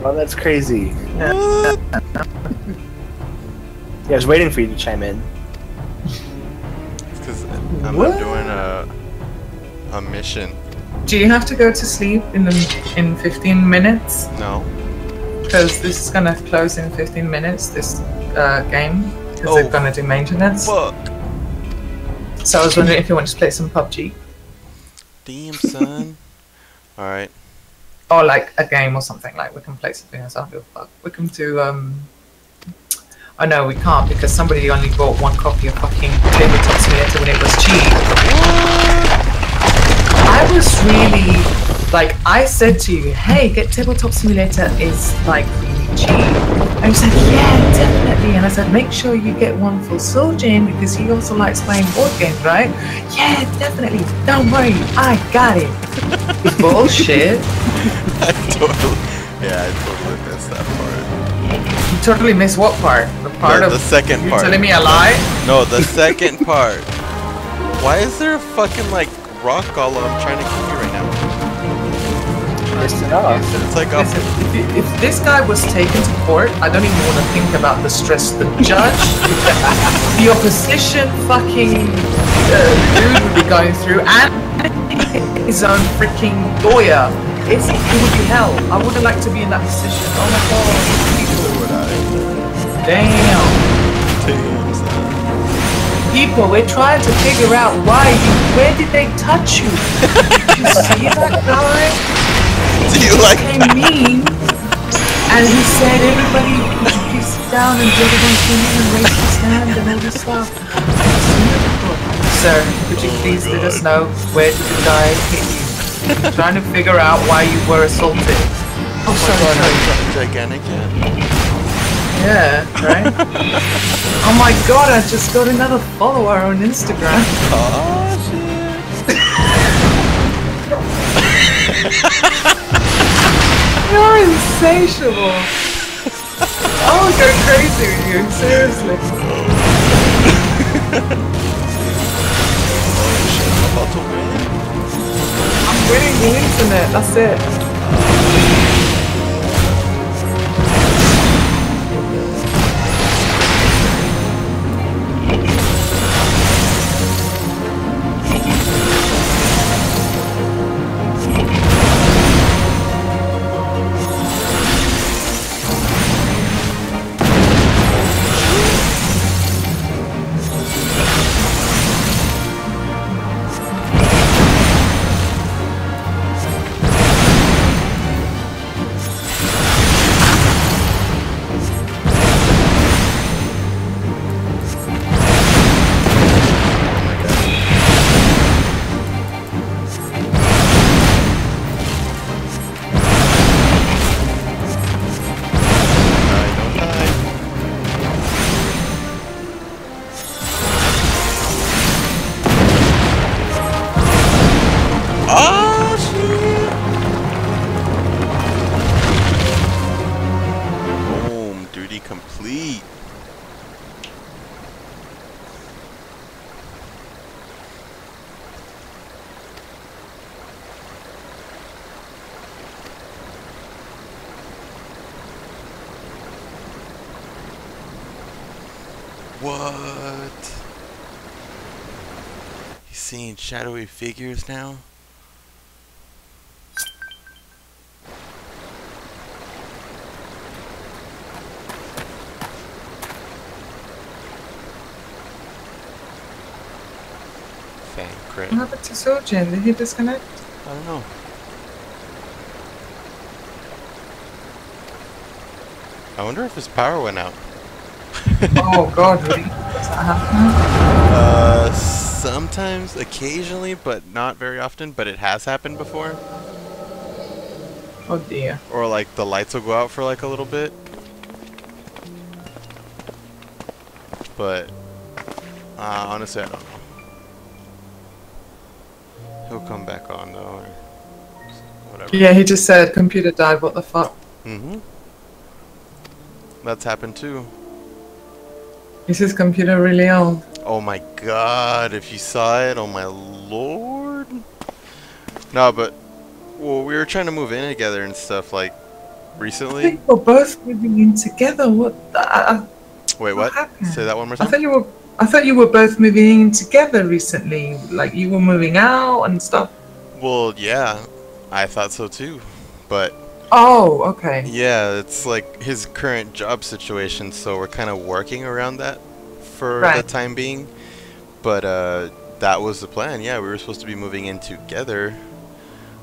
Oh, that's crazy. What? Yeah, I was waiting for you to chime in. Because I'm doing a mission. Do you have to go to sleep in 15 minutes? No. Because this is gonna close in 15 minutes. This game, because they're gonna do maintenance. Fuck. So I was wondering if you want to play some PUBG. Damn, son. Alright. Or like a game or something, like we can play something else. I don't give a fuck. We can do, oh no, we can't because somebody only bought one copy of fucking Tabletop Simulator when it was cheap. I was really, like, I said to you, hey, get Tabletop Simulator is like really cheap. And you said, yeah, definitely. And I said, make sure you get one for Soljin because he also likes playing board games, right? Yeah, definitely. Don't worry, I got it. Bullshit. I totally missed that part. You totally missed what part? The part of the second you part. telling me a lie? No, the second part. Why is there a fucking like rock golem trying to kill me right now? It's like a... Listen, if this guy was taken to court, I don't even want to think about the stress the judge, the opposition fucking dude would be going through, and his own freaking lawyer. It would be hell. I wouldn't like to be in that position. Oh my god. Damn. People, we're trying to figure out where did they touch you? Did you see that guy? Do you like that? Mean, and he said everybody please sit down and the other one came in and raised his hand and all this stuff. Sir, could you please let us know where did the guy hit you? I'm trying to figure out why you were assaulted. Oh, sorry. Gigantic yet? Yeah, right? Oh my god, I just got another follower on Instagram. Oh, shit. You're insatiable. I would go crazy with you, seriously. Oh shit, I'm about to win. I'm winning the internet, that's it. Complete. What? He's seeing shadowy figures now? What happened to Soljin? Did he disconnect? I don't know. I wonder if his power went out. Oh god, really? Does that happen? Sometimes, occasionally, but not very often, but it has happened before. Oh dear. Or like the lights will go out for like a little bit. But honestly, I don't know. He'll come back on though, or whatever. Yeah, he just said computer died, what the fuck? Mm-hmm. That's happened too. Is his computer really old? Oh my god, if you saw it, oh my lord. No, but, well, we were trying to move in together and stuff, like, I recently. think we're both moving in together. Wait, what? happened? Say that one more I time. thought you were both moving in together recently. Like you were moving out and stuff. Well, yeah, I thought so too, but Oh, okay. yeah, it's like his current job situation, so we're kind of working around that for the Right. time being. But that was the plan. Yeah, we were supposed to be moving in together,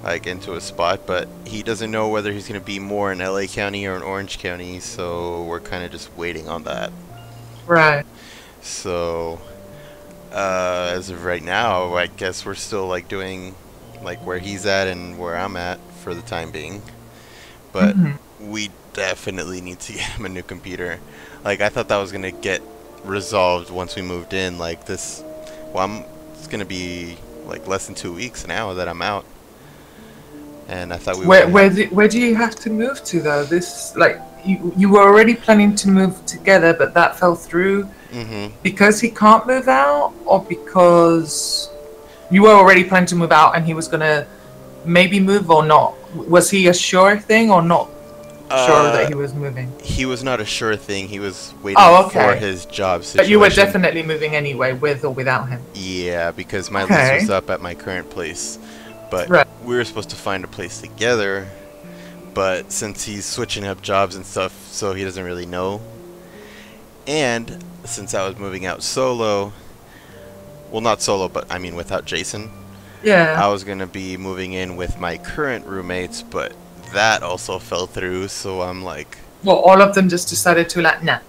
like into a spot, but he doesn't know whether he's gonna be more in LA County or in Orange County, so we're kind of just waiting on that. Right. So as of right now, I guess we're still like doing like where he's at and where I'm at for the time being. But we definitely need to get him a new computer. Like I thought that was gonna get resolved once we moved in. Like this, well, it's gonna be like less than 2 weeks now that I'm out, and I thought we Where do you have to move to though? This like you were already planning to move together, but that fell through because he can't move out, or because you were already planning to move out and he was gonna maybe move or not. Was he a sure thing or not sure that he was moving? He was not a sure thing. He was waiting for his job situation. But you were definitely moving anyway, with or without him. Yeah, because my lease was up at my current place. But we were supposed to find a place together. But since he's switching up jobs and stuff, so he doesn't really know. And since I was moving out solo, well, not solo, but I mean without Jason. Yeah. I was going to be moving in with my current roommates, but that also fell through, so I'm like... Well, all of them just decided to like, nah.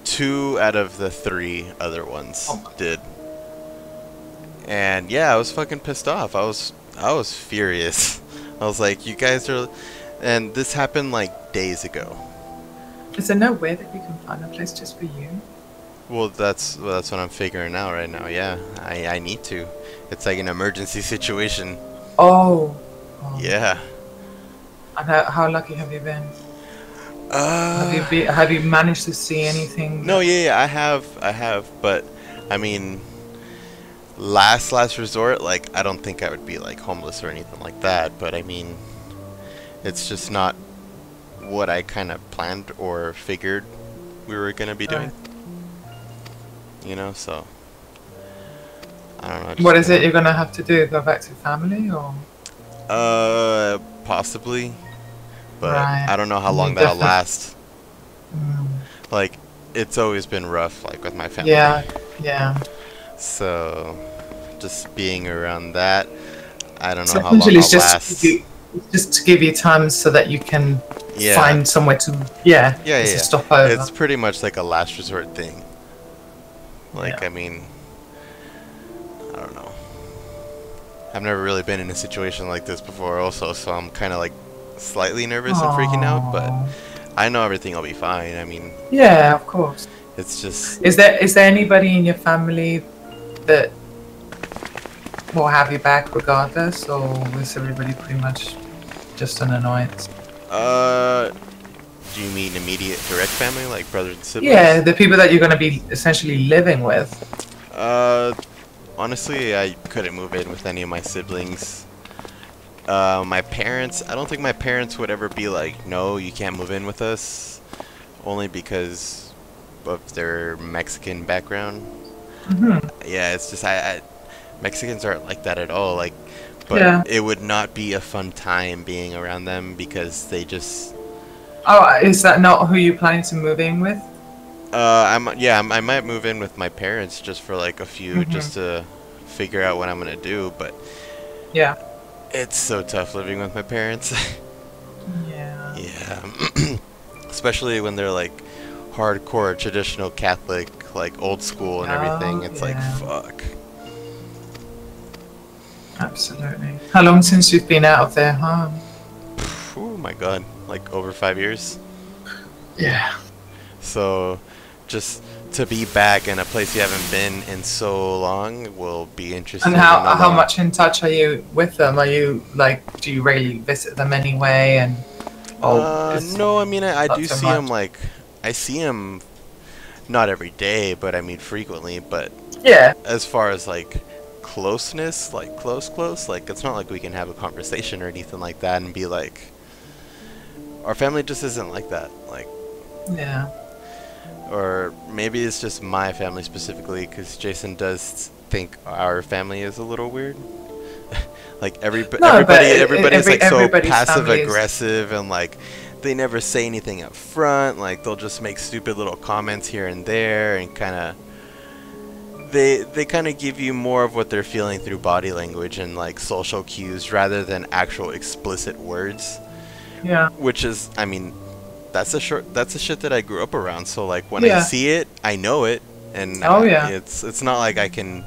2 out of the 3 other ones did. And yeah, I was fucking pissed off. I was furious. I was like, you guys are... And this happened like days ago. Is there no way that you can find a place just for you? Well, that's what I'm figuring out right now. Yeah, I need to. It's like an emergency situation. Oh. Yeah. And how lucky have you been? Have you managed to see anything? No, yeah, I have, but I mean, last resort, like I don't think I would be like homeless or anything like that, but I mean, it's just not what I kind of planned or figured we were gonna be doing. You know, so I don't know. What is it you're gonna have to do? Go back to family or? Possibly, but I don't know how long that'll last. Like, it's always been rough, like with my family. Yeah. So, just being around that, I don't know how long it'll last. Just to give you time so that you can find somewhere to to stop over. It's pretty much like a last resort thing. Like, I mean, I don't know. I've never really been in a situation like this before also, so I'm kind of like slightly nervous and freaking out, but I know everything will be fine. I mean... Yeah, of course. It's just... Is there anybody in your family that will have you back regardless, or is everybody pretty much just an annoyance? Do you mean immediate direct family, like brothers and siblings? Yeah, the people that you're going to be essentially living with. Honestly, I couldn't move in with any of my siblings. My parents, I don't think my parents would ever be like, no, you can't move in with us. Only because of their Mexican background. Yeah, it's just, Mexicans aren't like that at all. Like, but it would not be a fun time being around them because they just... Oh, is that not who you're planning to move in with? I might move in with my parents just for like a few, just to figure out what I'm gonna do. But yeah, it's so tough living with my parents. Yeah. Especially when they're like hardcore traditional Catholic, like old school and everything. It's like fuck. Absolutely. How long since you've been out of their home? Oh my god, like over 5 years. Yeah. So, just to be back in a place you haven't been in so long will be interesting. And how much in touch are you with them? Are you like, do you really visit them anyway? And no, I mean I do see them, like I see them not every day, but I mean frequently. But yeah, as far as like closeness, like close, like it's not like we can have a conversation or anything like that and be like, our family just isn't like that. Like, Yeah. or maybe it's just my family specifically, because Jason does think our family is a little weird. Like everybody's like so everybody's passive family is- aggressive, and like they never say anything up front. Like they'll just make stupid little comments here and there, and kind of they kind of give you more of what they're feeling through body language and like social cues rather than actual explicit words. Yeah. Which is, I mean, that's the shit that I grew up around. So like when I see it, I know it, and it's not like I can,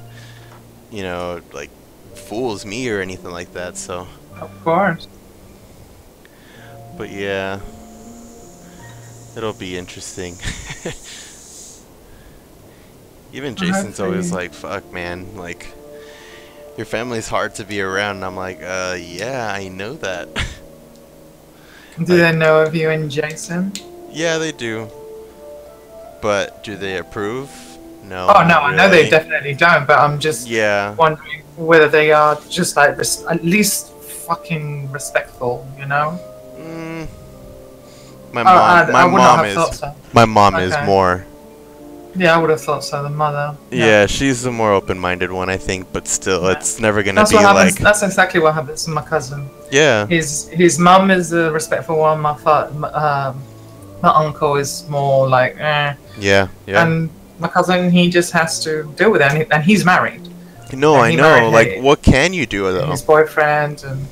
you know, like fools me or anything like that. So Of course. but yeah, it'll be interesting. Even Jason's always like, fuck man, like your family's hard to be around, and I'm like, yeah, I know that. Do they know of you and Jason? Yeah, they do. But do they approve? No. Oh no, I know they really. definitely don't. But I'm just wondering whether they are just like at least fucking respectful, you know? My mom is more. Yeah, I would have thought so. The mother. Yeah, she's the more open-minded one, I think. But still, it's never gonna That's be what happens. like. That's exactly what happens to my cousin. Yeah. His mum is a respectful one. My uncle is more like, eh. Yeah. And my cousin, he just has to deal with it, and he's married. No, I know. Like, what can you do though? His boyfriend, and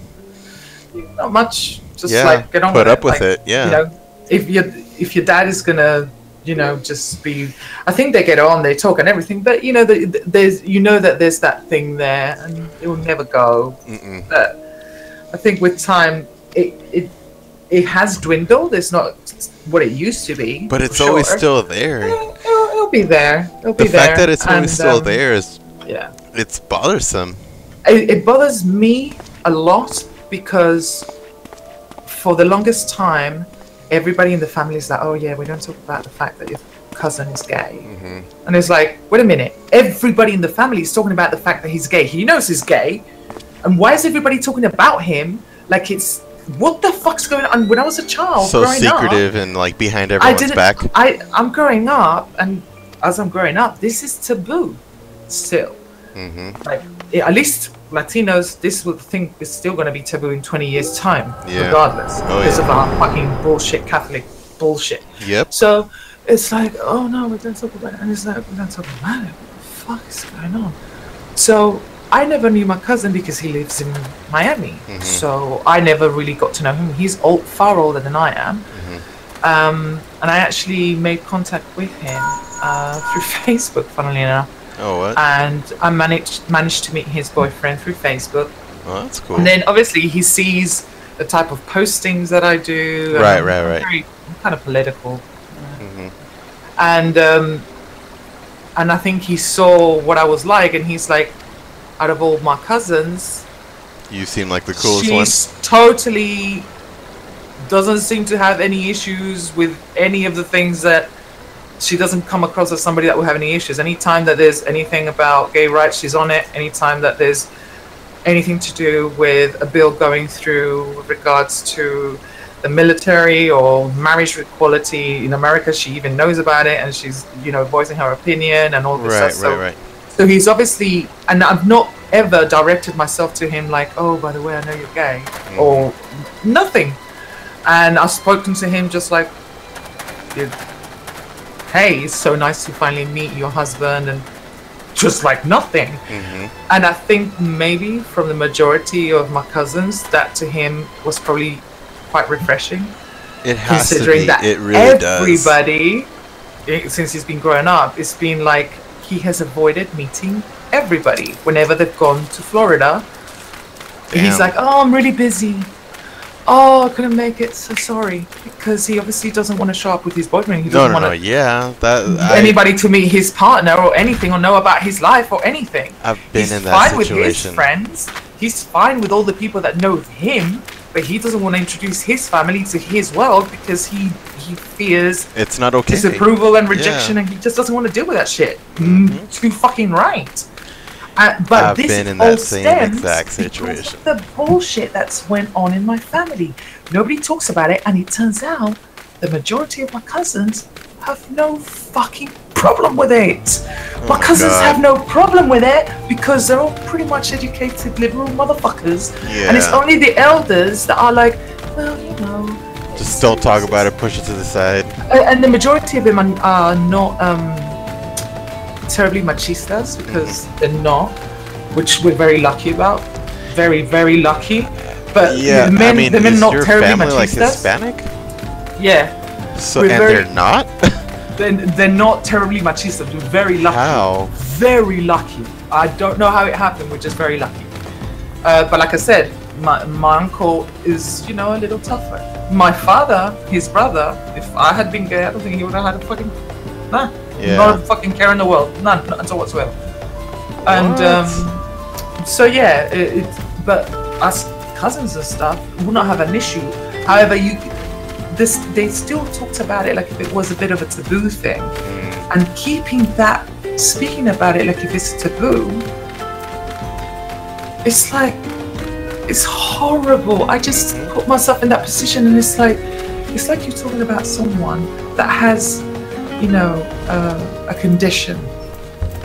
not much. Just yeah, like get on put with up it. with Like, it. Yeah. You know, if your dad is gonna, you know, just be. I think they get on, they talk and everything, but you know, there's there's that thing there, and it will never go. But I think with time, it has dwindled. It's not what it used to be. But it's always still there. It'll be there. It'll be the there. fact that it's always still there is, it's bothersome. It bothers me a lot because for the longest time, everybody in the family is like, oh yeah, we don't talk about the fact that your cousin is gay. And it's like, wait a minute, everybody in the family is talking about the fact that he's gay. He knows he's gay. And why is everybody talking about him like it's, what the fuck's going on? When I was a child, So growing secretive up, and like behind everyone's back. I'm growing up, and as I'm growing up, this is taboo still. Like, at least Latinos, this thing is still going to be taboo in 20 years' time, regardless, because of our fucking bullshit Catholic bullshit. Yep. So it's like, oh no, we don't talk about it, and it's like, we don't talk about it. What the fuck is going on? So I never knew my cousin because he lives in Miami. So I never really got to know him. He's far older than I am. And I actually made contact with him through Facebook, funnily enough. Oh, what? And I managed to meet his boyfriend through Facebook. Oh, that's cool. And then obviously he sees the type of postings that I do. Right. I'm kind of political. And I think he saw what I was like, and he's like, out of all my cousins, you seem like the coolest one. She's totally doesn't seem to have any issues with any of the things that she doesn't come across as somebody that will have any issues. Anytime that there's anything about gay rights, she's on it. Anytime that there's anything to do with a bill going through with regards to the military or marriage equality in America, she even knows about it, and she's, you know, voicing her opinion and all this stuff. Right. So he's obviously, and I've not ever directed myself to him like, oh, by the way, I know you're gay, or nothing. And I've spoken to him just like, hey, it's so nice to finally meet your husband, and just like nothing. And I think maybe from the majority of my cousins, that to him was probably quite refreshing. It has considering to be. That it really everybody, since he's been growing up, it's been like he has avoided meeting everybody whenever they've gone to Florida. He's like, oh, I'm really busy. Oh, I couldn't make it, so sorry. Because he obviously doesn't want to show up with his boyfriend. He doesn't want anybody to meet his partner or anything, or know about his life or anything. I've been in that situation. He's fine with his friends. He's fine with all the people that know him, but he doesn't want to introduce his family to his world because he fears it's not okay. Disapproval and rejection, and he just doesn't want to deal with that shit. Too fucking right. But I've this been in all that same stems exact because situation. of the bullshit that's went on in my family. Nobody talks about it, and it turns out the majority of my cousins have no fucking problem with it. My cousins God. have no problem with it because they're all pretty much educated liberal motherfuckers. Yeah. And it's only the elders that are like, well, you know. Just don't talk about it, push it to the side. And the majority of them are not terribly machistas because they're not, which we're very lucky about. Very, very lucky. But Yeah, the men, I mean, the men is not your terribly family like machistas. Hispanic? Yeah. So, We're and very- they're not? They're not terribly machista. We're very lucky. How? Very lucky. I don't know how it happened. We're just very lucky. But like I said, my uncle is, you know, a little tougher. My father, his brother, if I had been gay, I don't think he would have had a fucking not a fucking care in the world, none at all whatsoever. And so yeah, but us cousins and stuff will not have an issue. However, they still talked about it like if it was a bit of a taboo thing, and speaking about it like if it's taboo, it's like, it's horrible. I just put myself in that position, and it's like you're talking about someone that has, you know, a condition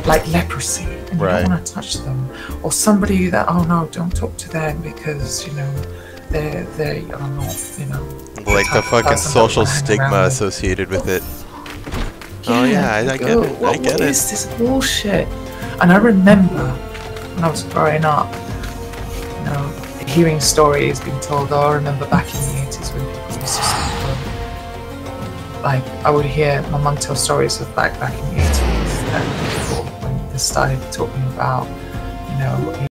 like leprosy, and you don't want to touch them, or somebody that, oh no, don't talk to them because, you know, they're I don't know, you know, like the fucking social stigma associated with it. Oh yeah, I get it. I get it. What is this bullshit? And I remember when I was growing up, you know, hearing stories being told. Oh, I remember back in the 80s when people used to sleep home. Like, I would hear my mum tell stories of back in the 80s that people, when they started talking about, you know,